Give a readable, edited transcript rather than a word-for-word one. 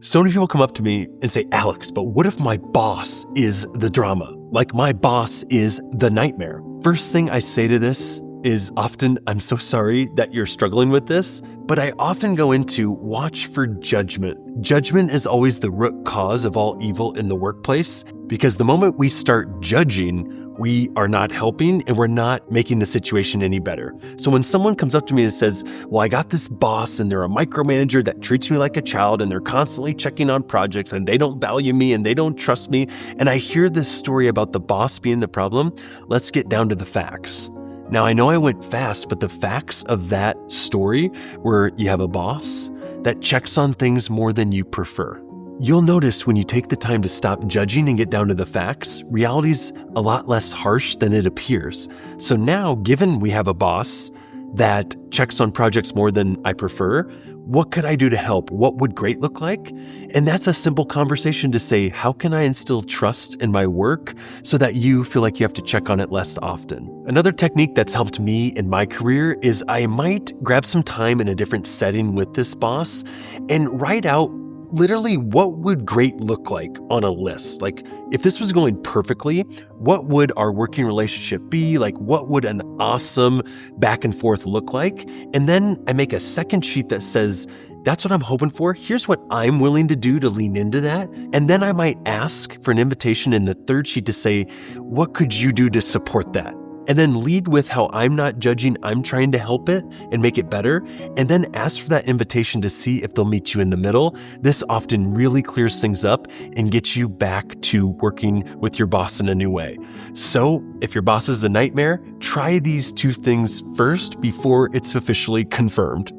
So many people come up to me and say, Alex, but what if my boss is the drama? Like my boss is the nightmare. First thing I say to this is often, I'm so sorry that you're struggling with this, but I often go into watch for judgment. Judgment is always the root cause of all evil in the workplace, because the moment we start judging, we are not helping and we're not making the situation any better. So when someone comes up to me and says, well, I got this boss and they're a micromanager that treats me like a child and they're constantly checking on projects and they don't value me and they don't trust me, and I hear this story about the boss being the problem, let's get down to the facts. Now, I know I went fast, but the facts of that story where you have a boss that checks on things more than you prefer. You'll notice when you take the time to stop judging and get down to the facts, reality's a lot less harsh than it appears. So now, given we have a boss that checks on projects more than I prefer, what could I do to help? What would great look like? And that's a simple conversation to say, how can I instill trust in my work so that you feel like you have to check on it less often? Another technique that's helped me in my career is I might grab some time in a different setting with this boss and write out literally what would great look like on a list. Like if this was going perfectly, what would our working relationship be? Like what would an awesome back and forth look like? And then I make a second sheet that says, that's what I'm hoping for. Here's what I'm willing to do to lean into that. And then I might ask for an invitation in the third sheet to say, what could you do to support that? And then lead with how I'm not judging, I'm trying to help it and make it better. And then ask for that invitation to see if they'll meet you in the middle. This often really clears things up and gets you back to working with your boss in a new way. So if your boss is a nightmare, try these two things first before it's officially confirmed.